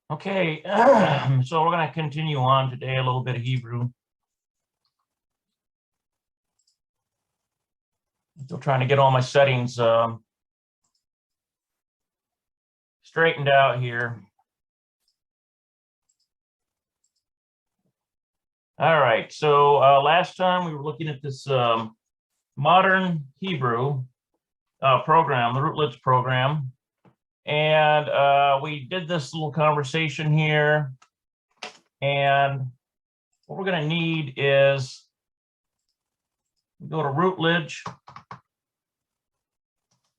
Okay, so we're going to continue on today a little bit of Hebrew. Still trying to get all my settings straightened out here. All right, so last time we were looking at this modern Hebrew program, the Routledge program. And we did this little conversation here. And what we're going to need is go to Routledge,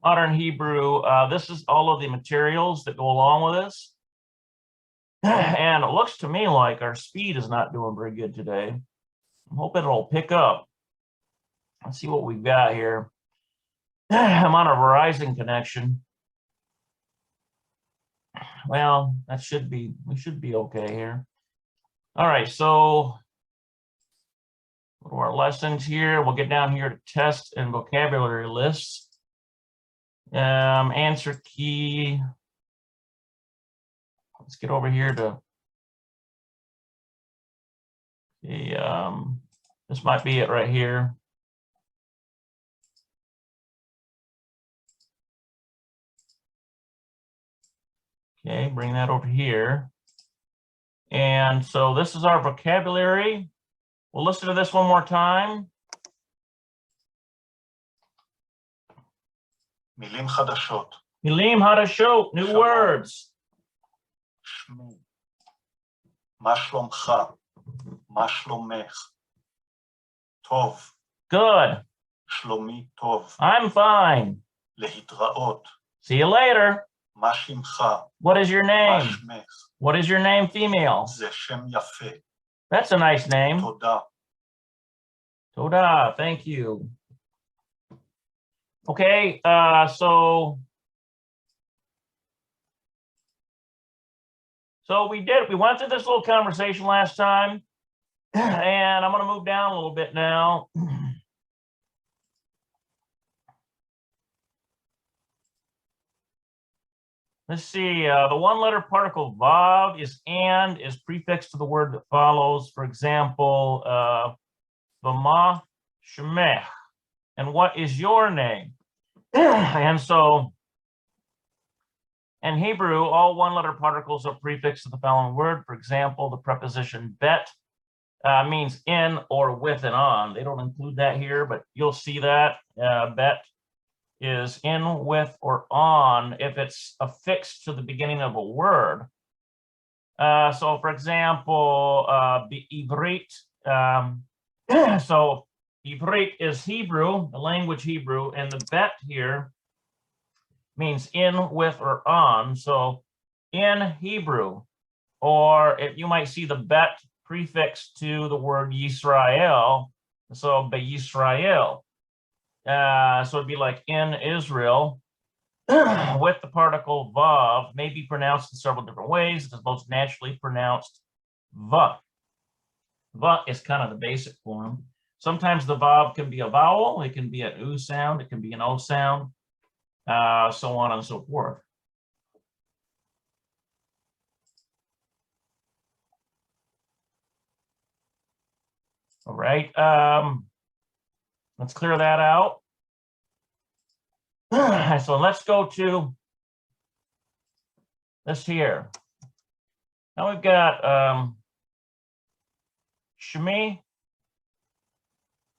Modern Hebrew. This is all of the materials that go along with this. And it looks to me like our speed is not doing very good today. I'm hoping it'll pick up. Let's see what we've got here. I'm on a Verizon connection. Well, we should be okay here. All right, so go to our lessons here. We'll get down here to test and vocabulary lists. Answer key. Let's get over here to the, this might be it right here. Okay, bring that over here. And so this is our vocabulary. We'll listen to this one more time. מילים חדשות. Milim hadashot, new words. שמי. מה שלומך? מה שלומך? טוב. Good. שלומי טוב. I'm fine. להתראות. See you later. מה שמך? What is your מה name? שמך? What is your name, female? זה שם יפה. That's a nice name. תודה. Toda, thank you. Okay, so we went through this little conversation last time, and I'm going to move down a little bit now. Let's see, the one-letter particle vav is prefixed to the word that follows. For example, v'ma shemech, and what is your name? And so, in Hebrew, all one-letter particles are prefixed to the following word. For example, the preposition bet means in or with and on. They don't include that here, but you'll see that bet is in, with, or on if it's affixed to the beginning of a word. So, for example, Ivrit. So, Ivrit is Hebrew, the language Hebrew, and the bet here means in, with, or on. So, in Hebrew, or if you might see the bet prefix to the word Yisrael, so Yisrael. So it'd be like in Israel with the particle vav, may be pronounced in several different ways. It is most naturally pronounced va. Va is kind of the basic form. Sometimes the vav can be a vowel, it can be an u sound, it can be an o sound, so on and so forth. All right. Let's clear that out. So let's go to this here. Now we've got Shmi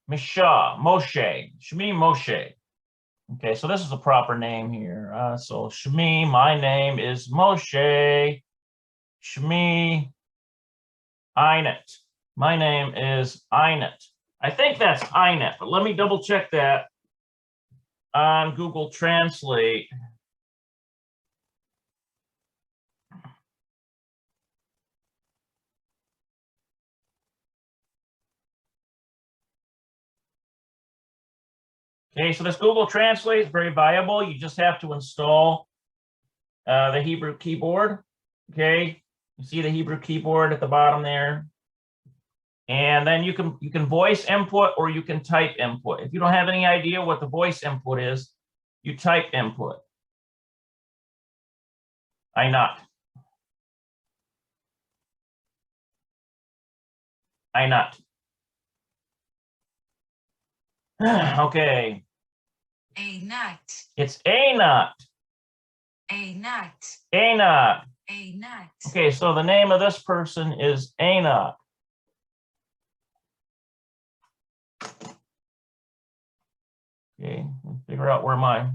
Misha, Moshe, Shmi Moshe. Okay, so this is a proper name here. So Shmi, my name is Moshe. Shmi Einet. My name is Einet. I think that's Einet, but let me double check that on Google Translate. Okay, so this Google Translate is very viable. You just have to install the Hebrew keyboard. Okay, you see the Hebrew keyboard at the bottom there. And then you can voice input or you can type input. If you don't have any idea what the voice input is, you type input. I not. Einat. Okay. Einat. It's Einat. Einat. Einat. Einat. Okay, so the name of this person is Einat. Okay, let's figure out where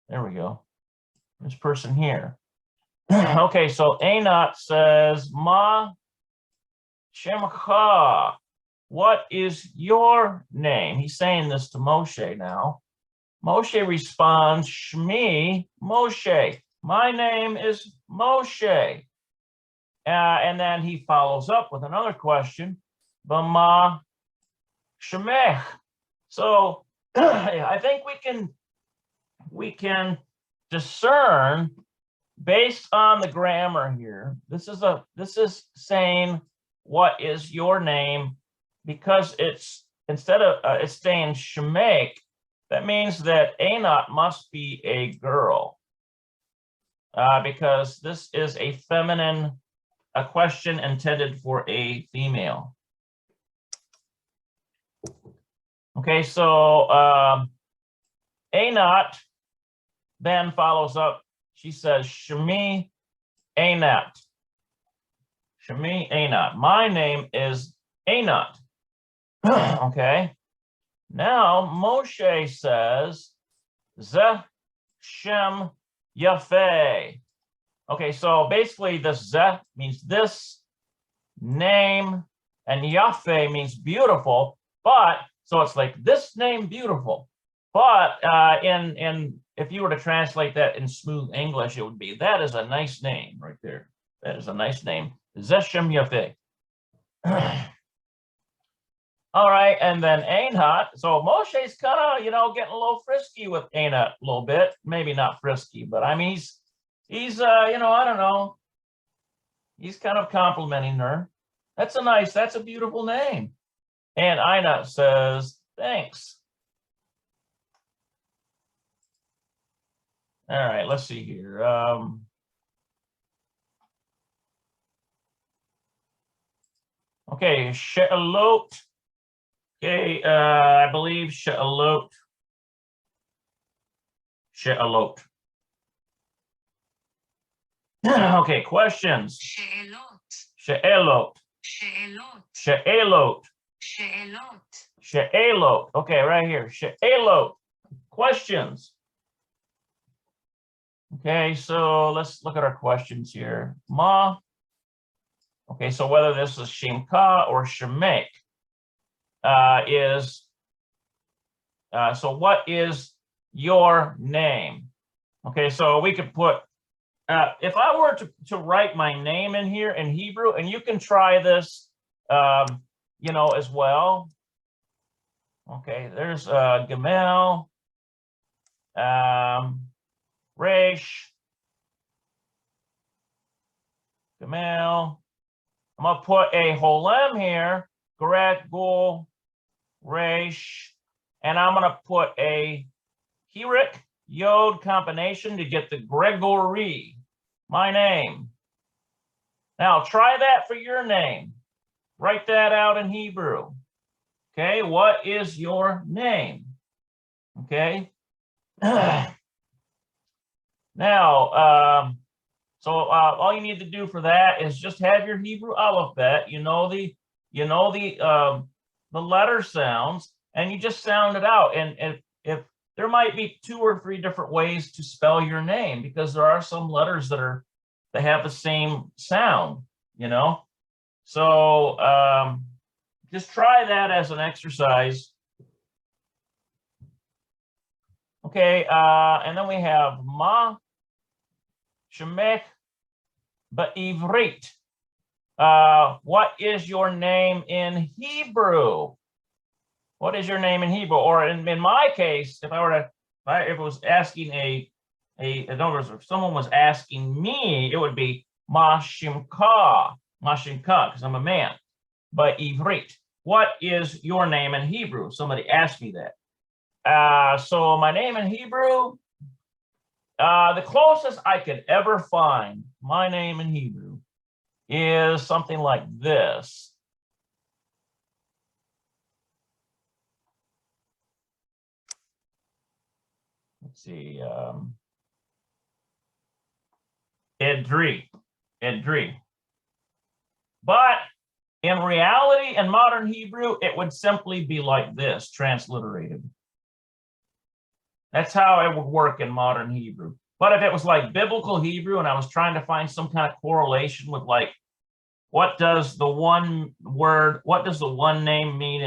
there we go. This person here. Okay, so Einat says, Ma Shemcha. What is your name? He's saying this to Moshe now. Moshe responds, Shmi Moshe. My name is Moshe. And then he follows up with another question, Bama Shemech. So I think we can discern based on the grammar here. This is saying what is your name, because it's instead of it's saying Shemek. That means that Einat must be a girl, because this is a question intended for a female. Okay, so Einat then follows up. She says, Shemi Einat. Shemi Einat. My name is Einat. Okay. Now Moshe says, Zeh Shem Yafeh. Okay, so basically this Zeh means this name, and Yafeh means beautiful, but so it's like this name beautiful. But if you were to translate that in smooth English, it would be, that is a nice name right there. That is a nice name. Zeh Shem Yafeh. All right, and then Einat. So Moshe's kind of, getting a little frisky with Einat a little bit. Maybe not frisky, but I mean, he's I don't know. He's kind of complimenting her. That's a beautiful name. And Einat says, thanks. All right, let's see here. Okay, She'alot. Okay, I believe She'alot. She'alot. Okay, questions. She'elot. She'elot. She'elot. She'elot. She'elot. She'elot. Okay, right here. She'elot. Questions. Okay, so let's look at our questions here. Ma. Okay, so whether this is Shemka or Shemek so what is your name? Okay, so we could put, if I were to write my name in here in Hebrew, and you can try this, as well. Okay, there's Gamel, Resh, Gamel. I'm gonna put a holem here, Gret, Gul, Resh, and I'm gonna put a Hirik Yod combination to get the Gregory, my name. Now try that for your name. Write that out in Hebrew. Okay, what is your name? Okay. Now, so all you need to do for that is just have your Hebrew alphabet. The letter sounds, and you just sound it out. And if there might be 2 or 3 different ways to spell your name, because there are some letters that have the same sound. So just try that as an exercise. Okay, and then we have Ma Shemek Ba'ivrit. What is your name in Hebrew? What is your name in Hebrew? Or in my case, if it was asking in other words, if someone was asking me, it would be Ma Shimka, because I'm a man. But Ivrit, what is your name in Hebrew? Somebody asked me that. So my name in Hebrew, the closest I could ever find my name in Hebrew is something like this. let's see, Edri. But in reality, in modern Hebrew, it would simply be like this, transliterated. That's how it would work in modern Hebrew. But if it was like biblical Hebrew and I was trying to find some kind of correlation with like, what does the one name mean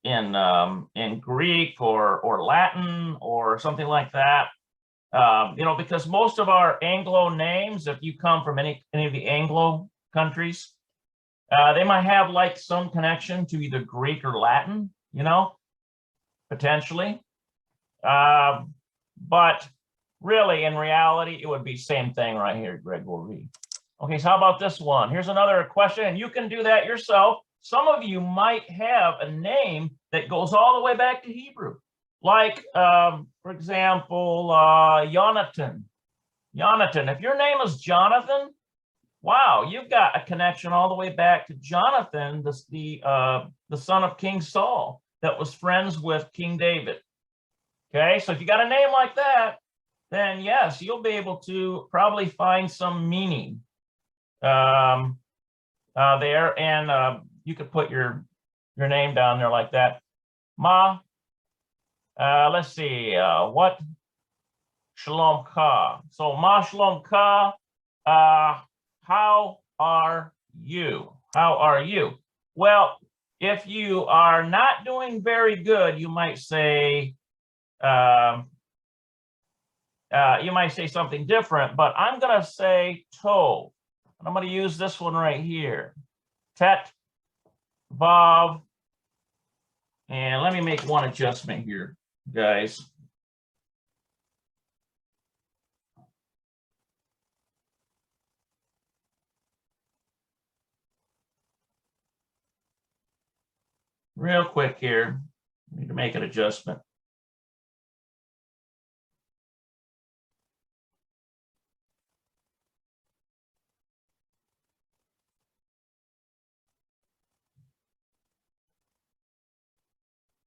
in Greek or Latin or something like that? Because most of our Anglo names, if you come from any of the Anglo countries, they might have like some connection to either Greek or Latin, potentially. But really, in reality, it would be same thing right here, Gregory. Okay, so how about this one? Here's another question, and you can do that yourself. Some of you might have a name that goes all the way back to Hebrew. Like, for example, Jonathan. Jonathan, if your name is Jonathan, wow, you've got a connection all the way back to Jonathan, the son of King Saul that was friends with King David. Okay, so if you got a name like that, then yes, you'll be able to probably find some meaning there, and you could put your name down there like that. Ma, let's see, what? Shalom Ka. So Ma Shalom Ka, how are you? How are you? Well, if you are not doing very good, you might say something different, but I'm going to say Tov. And I'm going to use this one right here. Tet, Vav. And let me make one adjustment here, guys. Real quick here. I need to make an adjustment.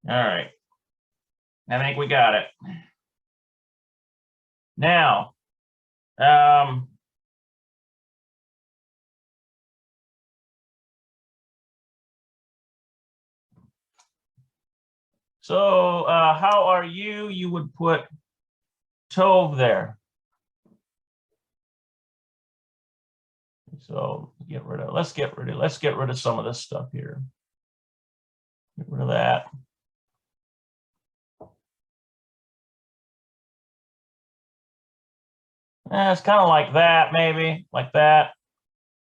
All right. I think we got it. Now, so how are you? You would put Tov there. So let's get rid of some of this stuff here. Get rid of that. It's kind of like that, maybe like that.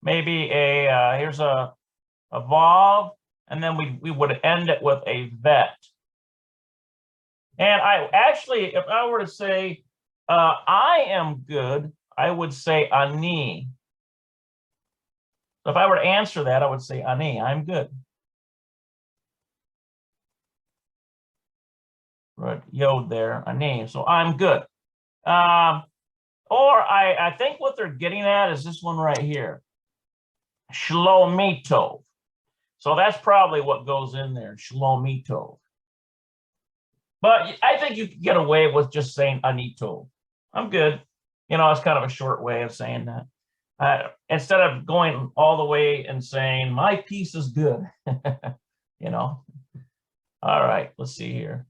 Maybe here's a vav, and then we would end it with a vet. And I actually, if I were to say I am good, I would say ani. So if I were to answer that, I would say ani, I'm good. Right, yod there, ani. So I'm good. Or I think what they're getting at is this one right here. Shlomito. So that's probably what goes in there, Shlomito. But I think you can get away with just saying Anito. I'm good. It's kind of a short way of saying that. Instead of going all the way and saying, my piece is good. All right, let's see here.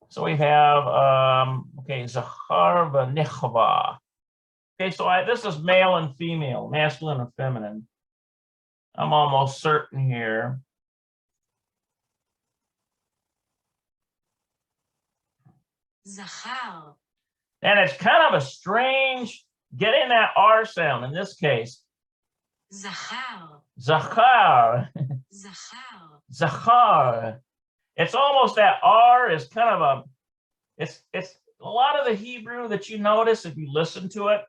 So we have, okay, Zachar v'nichva. Okay, so this is male and female, masculine and feminine. I'm almost certain here. Zachar. And it's kind of a strange getting that R sound in this case. Zachar. Zachar. Zachar. Zachar. It's almost that R is kind of it's a lot of the Hebrew that you notice if you listen to it.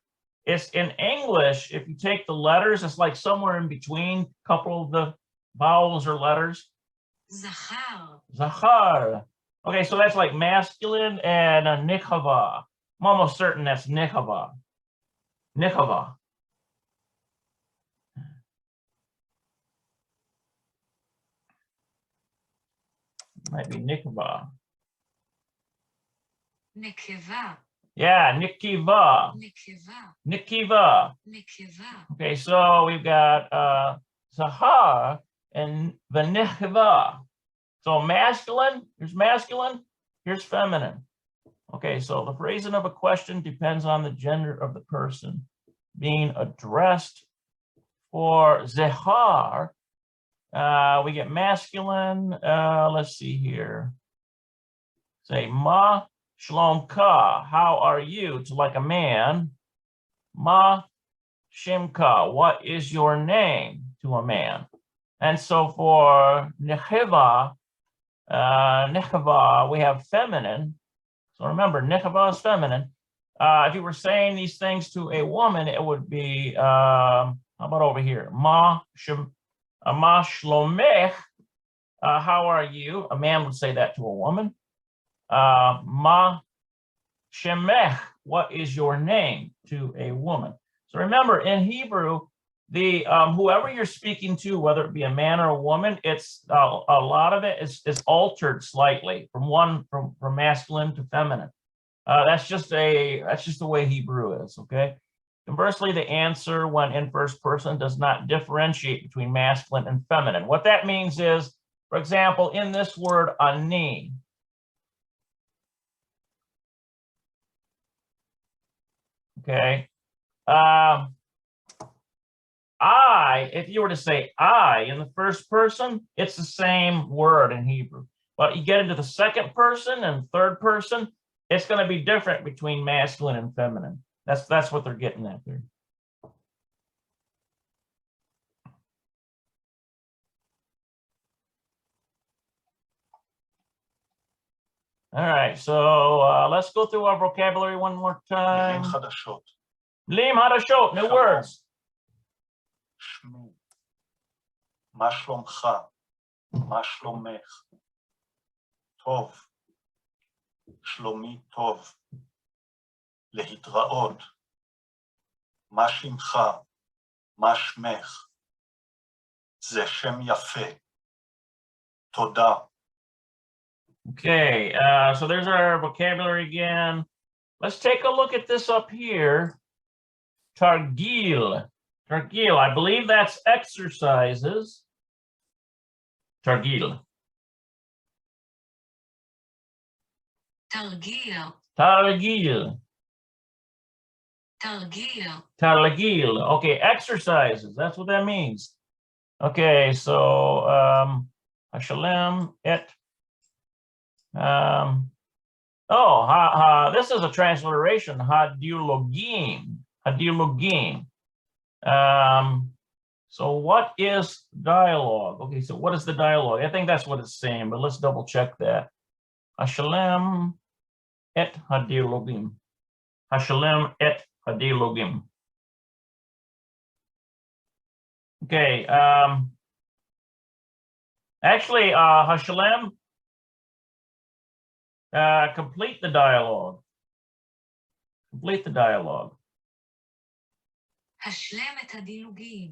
It's in English, if you take the letters, it's like somewhere in between a couple of the vowels or letters. Zachar. Zachar. Okay, so that's like masculine and a nichava. I'm almost certain that's nichava. Nichava. Might be nichava. Nekeva. Yeah, nikiva. Nekeva. Nikiva. Nekeva. Okay, so we've got zahar and the nikiva. So masculine, here's feminine. Okay, so the phrasing of a question depends on the gender of the person being addressed. For zehar, we get masculine. Let's see here. Say ma shlomka, how are you? It's like a man. Ma shimka, what is your name? To a man. And so for necheva, we have feminine. So remember, necheva is feminine. If you were saying these things to a woman, it would be, how about over here? Ma shlomech, how are you? A man would say that to a woman. Ma shemech, what is your name? To a woman. So remember, in Hebrew, the whoever you're speaking to, whether it be a man or a woman, it's a lot of it is altered slightly from masculine to feminine. That's just the way Hebrew is. Okay. Conversely, the answer when in first person does not differentiate between masculine and feminine. What that means is, for example, in this word ani, okay, I, if you were to say I in the first person, it's the same word in Hebrew. But you get into the second person and third person, it's going to be different between masculine and feminine. That's what they're getting at there. All right, so let's go through our vocabulary one more time. מילים חדשות. Lim hadashot, new words. שמי. מה שלומך? מה שלומך? טוב. שלומי טוב. להתראות. מה שמך? מה שמך? זה שם יפה. תודה. Okay, so there's our vocabulary again. Let's take a look at this up here. Targil. Targil, I believe that's exercises. Targil. Targil. Targil. Targil. Targil. Okay, exercises. That's what that means. Okay, so Hashalem et. This is a transliteration. Hadiologim. Hadiologim. So what is dialogue? Okay, so what is the dialogue? I think that's what it's saying, but let's double check that. Hashalem et hadiologim. Hashalem et hadiologim. Okay. Actually, Hashalem, complete the dialogue. Complete the dialogue. השלם את הדילוגים.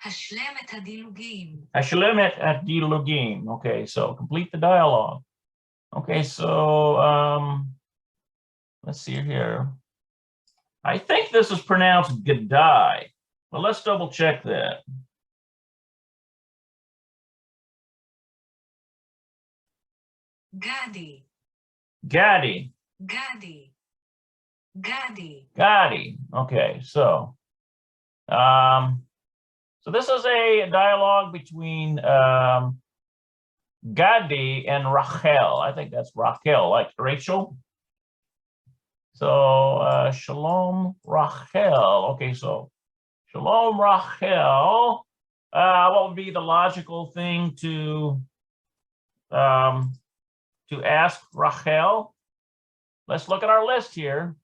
השלם את הדילוגים. Hashalem et hadilogim. Okay, so complete the dialogue. Okay, so let's see here. I think this is pronounced Gadai, but let's double check that. Gadi. Gadi. Gadi. Gadi. Gadi. Okay, so this is a dialogue between Gadi and Rachel. I think that's Rachel, like Rachel. So Shalom Rachel. Okay, so Shalom Rachel. What would be the logical thing to ask Rachel? Let's look at our list here.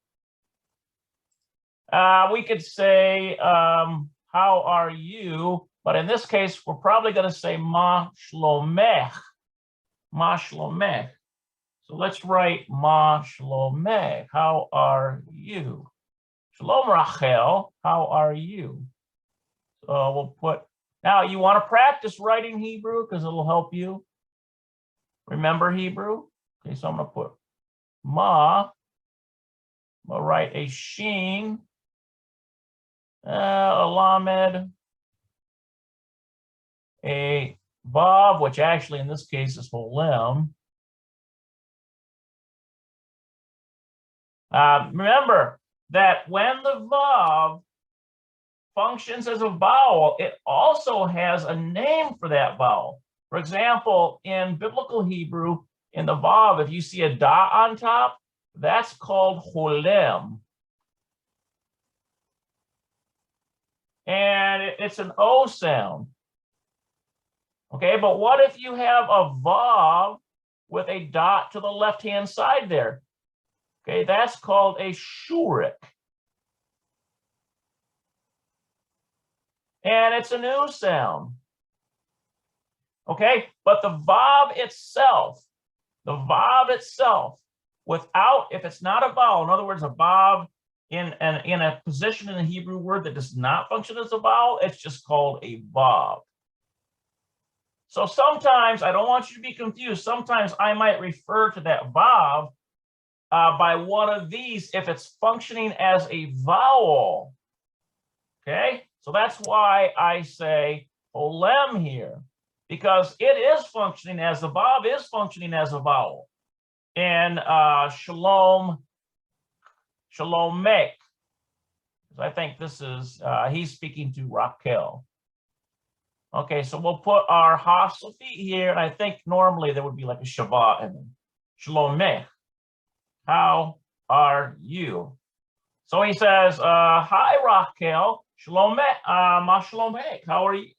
We could say, how are you? But in this case, we're probably going to say Ma Shlomech. Ma Shlomech. So let's write Ma Shlomech. How are you? Shalom Rachel. How are you? So we'll put, now you want to practice writing Hebrew because it'll help you remember Hebrew. Okay, so I'm going to put We'll write a sheen, a lamed, a vav, which actually in this case is holem. Remember that when the vav functions as a vowel, it also has a name for that vowel. For example, in biblical Hebrew, in the vav, if you see a dot on top, that's called holem. And it's an O sound. Okay, but what if you have a vav with a dot to the left-hand side there? Okay, that's called a shurik. And it's a new sound. Okay, but the vav itself, without, if it's not a vowel, in other words, a vav in a position in a Hebrew word that does not function as a vowel, it's just called a vav. So sometimes, I don't want you to be confused, sometimes I might refer to that vav by one of these if it's functioning as a vowel. Okay, so that's why I say olem here, because it is functioning as the vav is functioning as a vowel. And shalom mek. I think this is, he's speaking to Raquel. Okay, so we'll put our hostile feet here, and I think normally there would be like a Shabbat in them. Shalom mek. How are you? So he says, hi, Raquel. Shalom mek. Ma shalom mek. How are you?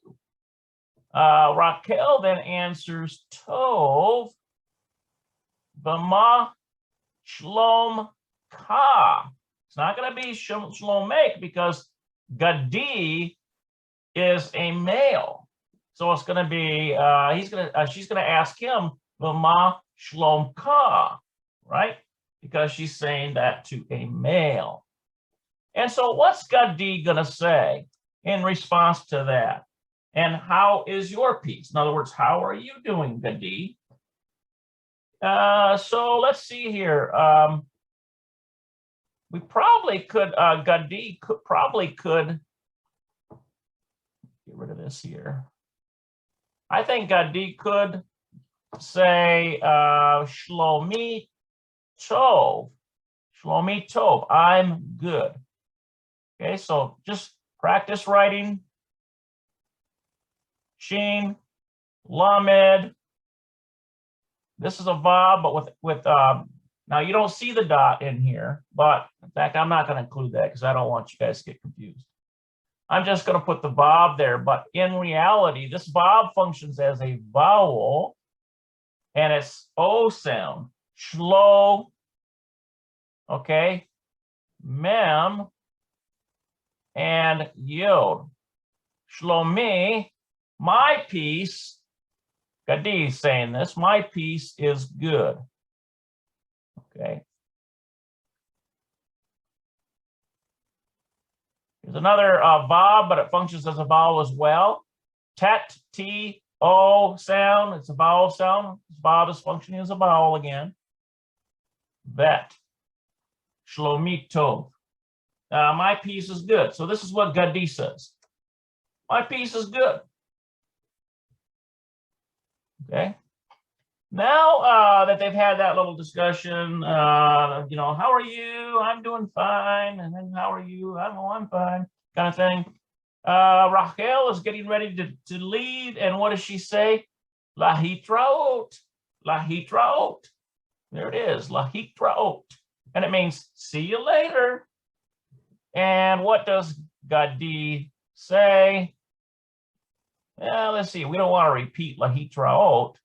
Raquel then answers, Tov, B'ma shalom ka. It's not going to be shalom mek because Gadi is a male. So it's going to be, she's going to ask him, B'ma shalom ka, right? Because she's saying that to a male. And so what's Gadi going to say in response to that? And how is your peace? In other words, how are you doing, Gadi? So let's see here. We probably could, Gadi could get rid of this here. I think Gadi could say, Shlomi Tov. Shlomi Tov, I'm good. Okay, so just practice writing. Shin, lamed. This is a vav, but with now you don't see the dot in here, but in fact, I'm not going to include that because I don't want you guys to get confused. I'm just going to put the vav there, but in reality, this vav functions as a vowel, and it's O sound. Shlo, okay, mem, and yod. Shlomi, my peace, Gadi is saying this, my peace is good. Okay. There's another vav, but it functions as a vowel as well. Tet, T, O sound, it's a vowel sound. Vav is functioning as a vowel again. Vet, Shlomi Tov. My peace is good. So this is what Gadi says. My peace is good. Okay. Now that they've had that little discussion, you know, how are you? I'm doing fine. And then how are you? I'm fine, kind of thing. Rachel is getting ready to leave. And what does she say? Lahitraot. Lahitraot. There it is. Lahitraot. And it means see you later. And what does Gadi say? Let's see. We don't want to repeat Lahitraot.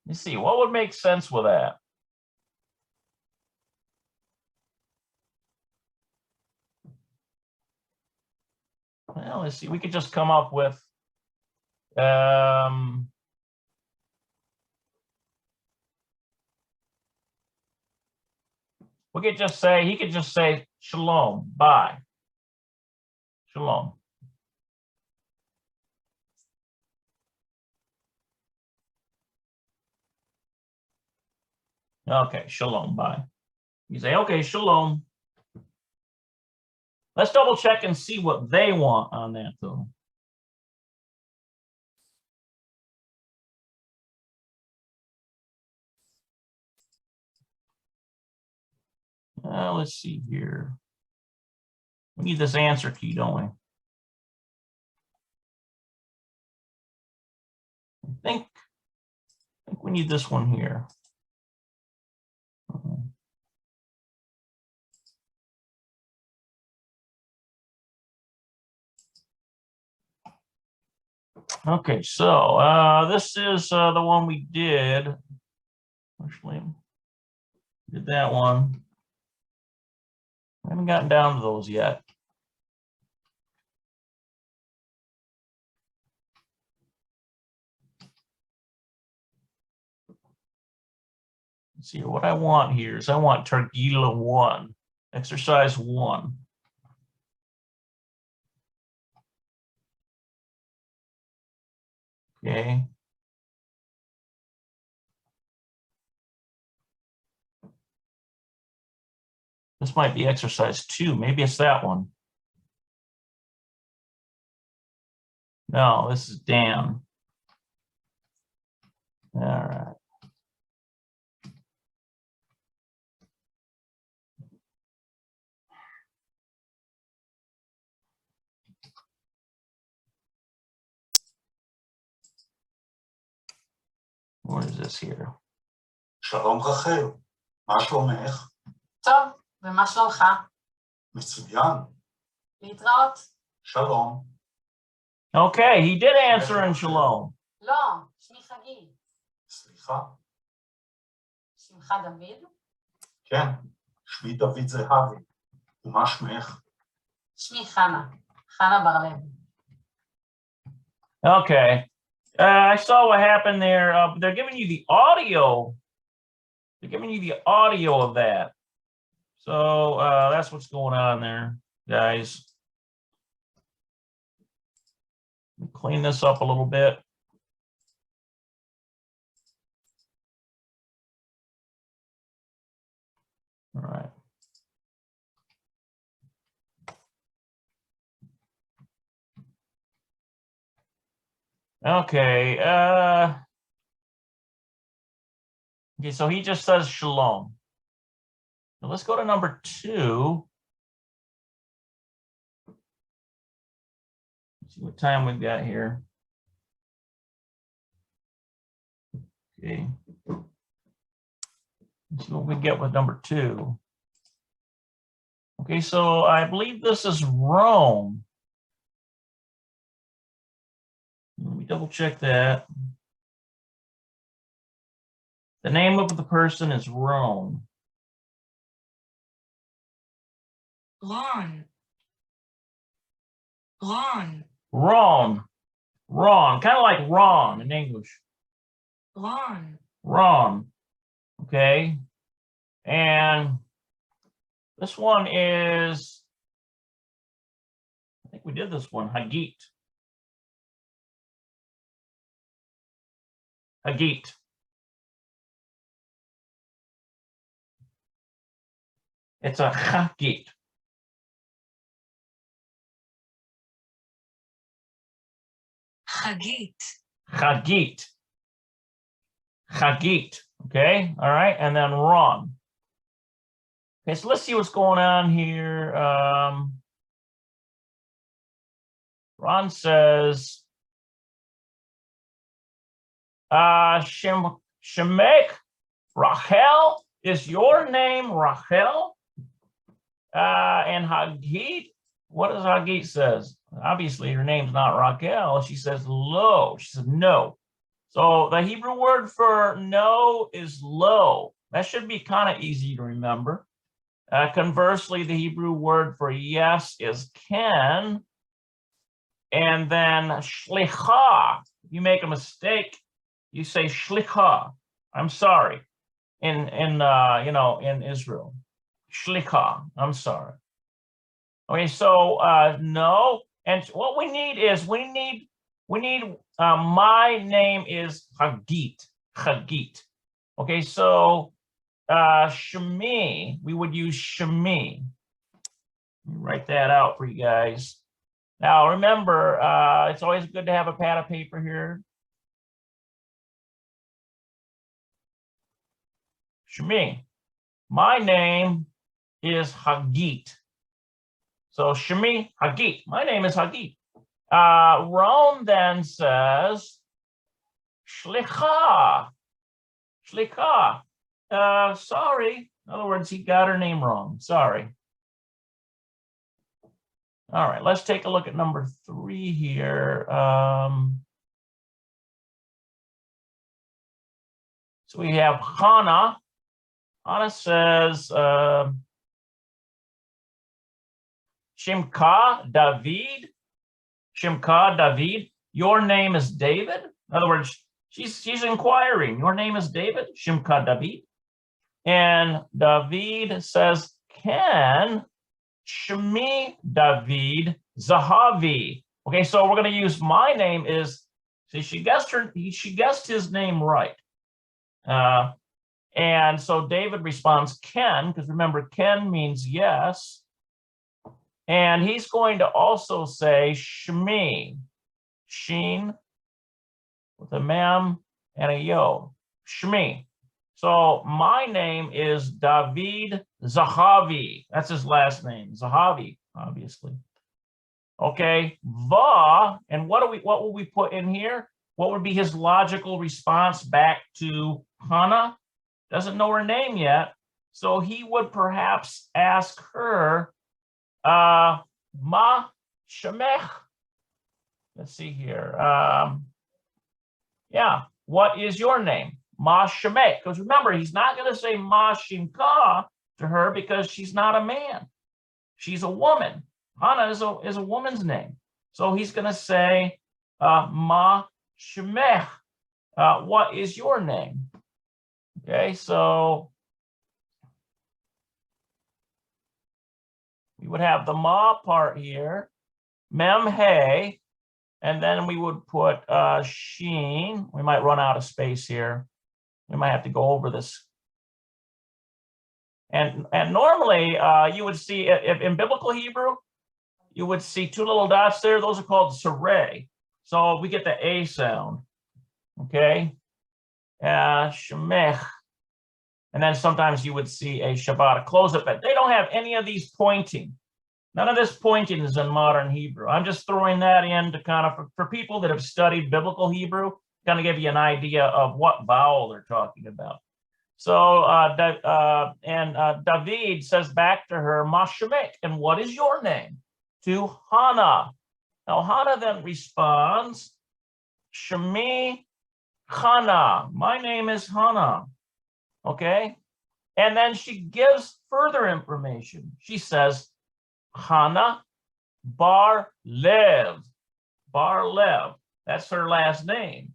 Let's see, what would make sense with that? Well, let's see, we could just come up with, we could just say, he could just say, shalom, bye. Shalom. Okay, shalom, bye. You say, okay, shalom. Let's double check and see what they want on that though. Let's see here. We need this answer key, don't we? I think we need this one here. Okay, so this is the one we did. Actually, did that one. I haven't gotten down to those yet. Let's see, what I want here is I want Targila 1, exercise 1. Okay. This might be exercise 2. Maybe it's that one. No, this is Dan. All right. What is this here? שלום רחל, מה שלומך? טוב, ומה שלומך? מצוין. להתראות? שלום. Okay, he did answer in shalom. לא, שמי חגי. סליחה? שמך דוד? כן, שמי דוד זהבי. ומה שמך? שמי חנה. חנה בר-לב. Okay. I saw what happened there. They're giving you the audio. They're giving you the audio of that. So that's what's going on there, guys. Clean this up a little bit. All right. Okay. Okay, so he just says shalom. Now let's go to number 2. Let's see what time we've got here. Okay. Let's see what we get with number 2. Okay, so I believe this is Rome. Let me double check that. The name of the person is Rome. Ron. Ron. Ron. Ron. Kind of like Ron in English. Ron. Ron. Okay. And this one is, I think we did this one, Hagit. Hagit. It's a Hagit. Chagit. Hagit. Hagit. Okay. All right. And then Ron. Okay. So let's see what's going on here. Ron says, Shemek Rachel, is your name Rachel? And Hagit, what does Hagit says? Obviously, her name's not Raquel. She says lo. She says no. So the Hebrew word for no is lo. That should be kind of easy to remember. Conversely, the Hebrew word for yes is ken. And then shlicha. If you make a mistake, you say shlicha. I'm sorry. In Israel. Shlicha. I'm sorry. Okay, so no. And what we need is my name is Hagit. Hagit. Okay, so Shemi, we would use Shemi. Write that out for you guys. Now remember, it's always good to have a pad of paper here. Shemi, my name is Hagit. So Shemi Hagit, my name is Hagit. Ron then says, Shlicha. Shlicha. Sorry. In other words, he got her name wrong. Sorry. All right, let's take a look at number 3 here. So we have Hannah. Hannah says, Shimka David. Shimka David. Your name is David. In other words, she's inquiring. Your name is David. Shimka David. And David says, Ken. Shemi David Zahavi. Okay, so we're going to use my name is. See, she guessed his name right. And so David responds Ken, because remember, Ken means yes. And he's going to also say Shemi, Sheen, with a mem and a yo, Shemi. So my name is David Zahavi. That's his last name, Zahavi, obviously. Okay, Va, and what will we put in here? What would be his logical response back to Hannah? Doesn't know her name yet, so he would perhaps ask her, Ma Shemech. Let's see here. Yeah, what is your name? Ma Shemech. Because remember, he's not going to say Ma Shimka to her because she's not a man. She's a woman. Hannah is a woman's name. So he's going to say, Ma Shemech. What is your name? Okay, so we would have the ma part here, mem hey, and then we would put sheen. We might run out of space here. We might have to go over this. And normally you would see, if in biblical Hebrew, you would see 2 little dots there. Those are called saray. So we get the A sound. Okay. Shemech. And then sometimes you would see a Shabbat, close it, but they don't have any of these pointing. None of this pointing is in modern Hebrew. I'm just throwing that in to kind of, for people that have studied biblical Hebrew, kind of give you an idea of what vowel they're talking about. So, David says back to her, Ma Shemek, and what is your name? To Hannah. Now, Hannah then responds, Shemi Hannah. My name is Hannah. Okay. And then she gives further information. She says, Hannah Bar Lev. Bar Lev. That's her last name.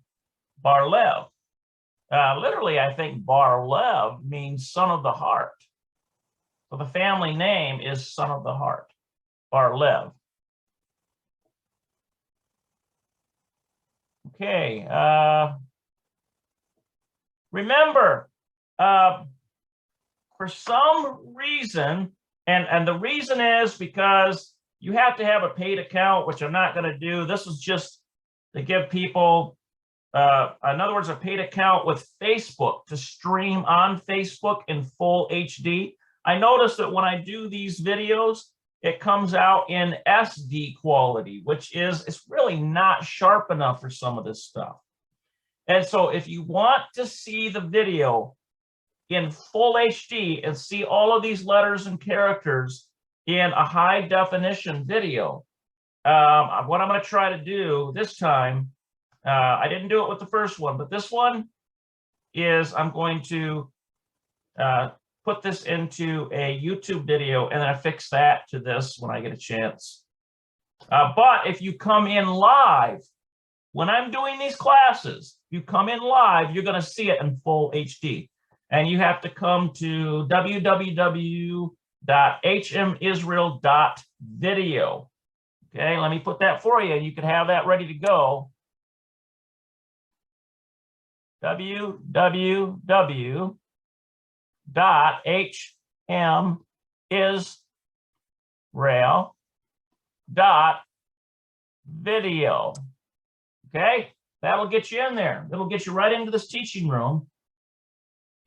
Bar Lev. Literally, I think Bar Lev means son of the heart. So the family name is son of the heart. Bar Lev. Okay. Remember, for some reason, and the reason is because you have to have a paid account, which I'm not going to do. This is just to give people, in other words, a paid account with Facebook to stream on Facebook in full HD. I noticed that when I do these videos, it comes out in SD quality, which is, it's really not sharp enough for some of this stuff. And so if you want to see the video in full HD and see all of these letters and characters in a high definition video, what I'm going to try to do this time, I didn't do it with the first one, but this one is I'm going to put this into a YouTube video and then I fix that to this when I get a chance. But if you come in live, when I'm doing these classes, you come in live, you're going to see it in full HD. And you have to come to www.routledge, www.hmisrael.video. Okay, let me put that for you. You can have that ready to go. www.hmisrael.video. Okay, that'll get you in there. It'll get you right into this teaching room.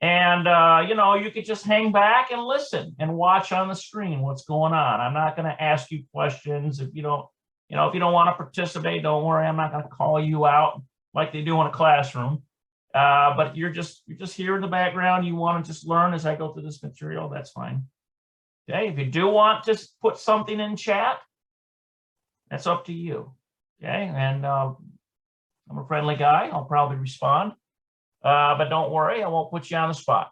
And, you know, you could just hang back and listen and watch on the screen what's going on. I'm not going to ask you questions. If you don't, you know, if you don't want to participate, don't worry. I'm not going to call you out like they do in a classroom. But you're just here in the background. You want to just learn as I go through this material. That's fine. Okay. If you do want to put something in chat, that's up to you. Okay. And I'm a friendly guy. I'll probably respond. But don't worry, I won't put you on the spot.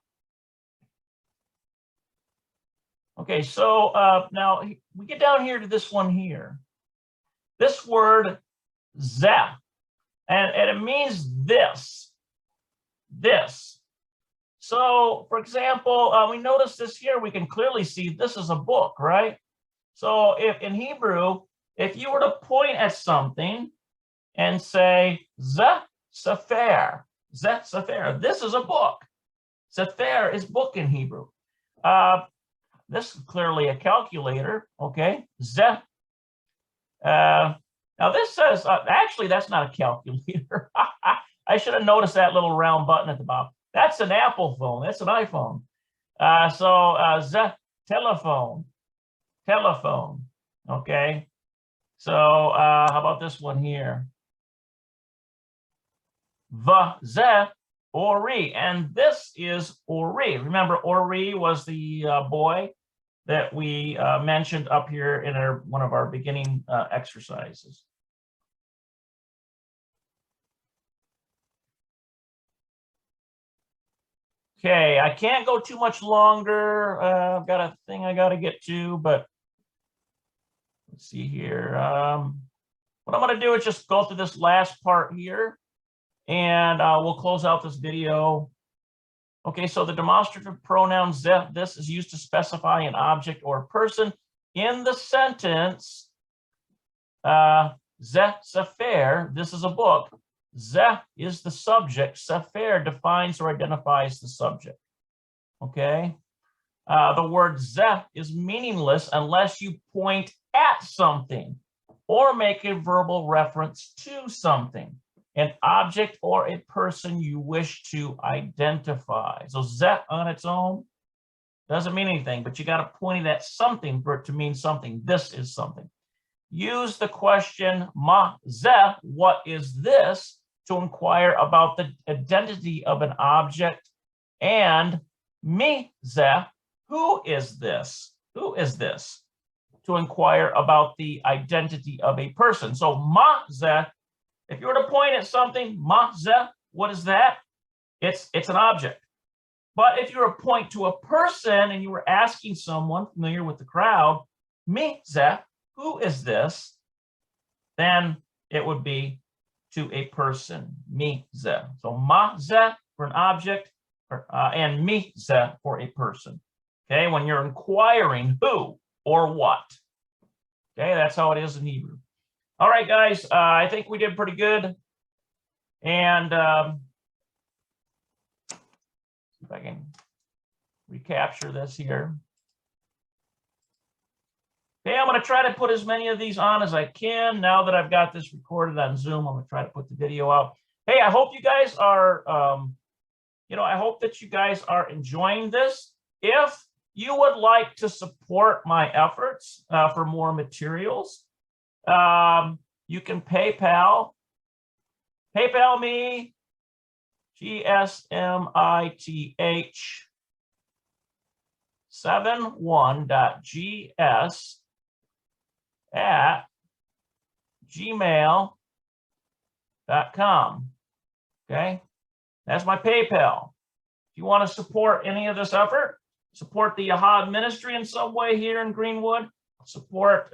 Okay, so now we get down here to this one here. This word zeh, and it means this. So, for example, we notice this here, we can clearly see this is a book, right? So if in Hebrew, if you were to point at something and say, zeh sefer, Zeh Sefer. This is a book. Sefer is book in Hebrew. This is clearly a calculator. Okay. Zeh. Now this says, actually, that's not a calculator. I should have noticed that little round button at the bottom. That's an Apple phone. That's an iPhone. Zeh, telephone. Telephone. Okay. So how about this one here? V'zeh Ori, and this is Ori. Remember, Ori was the boy that we mentioned up here in one of our beginning exercises. Okay, I can't go too much longer. I've got a thing I got to get to, but let's see here. What I'm going to do is just go through this last part here. And we'll close out this video. Okay, so the demonstrative pronoun zeh, this is used to specify an object or a person in the sentence. Zeh sefer, this is a book. Zeh is the subject. Sefer defines or identifies the subject. Okay, the word zeh is meaningless unless you point at something or make a verbal reference to something, an object or a person you wish to identify. So zeh on its own doesn't mean anything, but you got to point it at something for it to mean something. This is something. Use the question ma zeh, what is this, to inquire about the identity of an object, and mi zeh, who is this? Who is this? To inquire about the identity of a person. So ma zeh, if you were to point at something, ma zeh, what is that? It's an object. But if you were to point to a person and you were asking someone familiar with the crowd, mi zeh, who is this? Then it would be to a person, mi zeh. So ma zeh for an object, and mi zeh for a person. Okay, when you're inquiring who or what. Okay, that's how it is in Hebrew. All right, guys, I think we did pretty good. And see if I can recapture this here. Okay, I'm going to try to put as many of these on as I can. Now that I've got this recorded on Zoom, I'm going to try to put the video out. Hey, I hope you guys are, I hope that you guys are enjoying this. If you would like to support my efforts for more materials, you can PayPal me, GSMITH 71.gs at gmail.com. Okay, that's my PayPal. If you want to support any of this effort, support the Yahad ministry in some way here in Greenwood, support,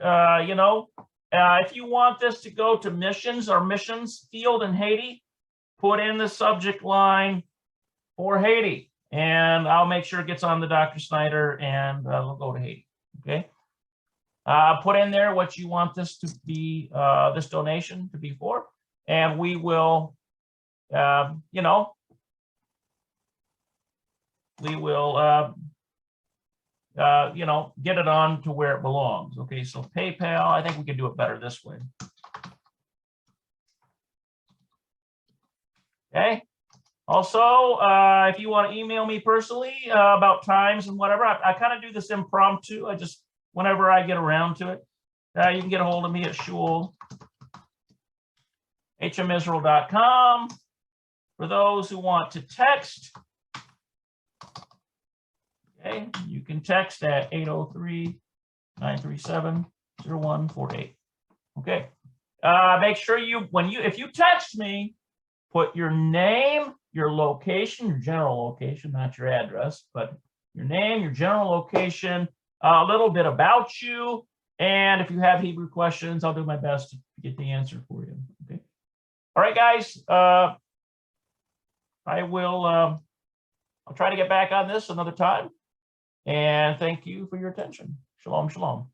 if you want this to go to missions or missions field in Haiti, put in the subject line for Haiti, and I'll make sure it gets on the Dr. Snyder, and we'll go to Haiti. Okay. Put in there what you want this to be, this donation to be for, and we will, you know, we will, you know, get it on to where it belongs. Okay, so PayPal, I think we can do it better this way. Okay. Also, if you want to email me personally about times and whatever, I kind of do this impromptu. I just, whenever I get around to it, you can get a hold of me at shul@hmisrael.com. For those who want to text, okay, you can text at 803-937-0148. Okay. Make sure if you text me, put your name, your location, your general location, not your address, but your name, your general location, a little bit about you, and if you have Hebrew questions, I'll do my best to get the answer for you. Okay. All right, guys. I will. I'll try to get back on this another time. And thank you for your attention. Shalom, shalom.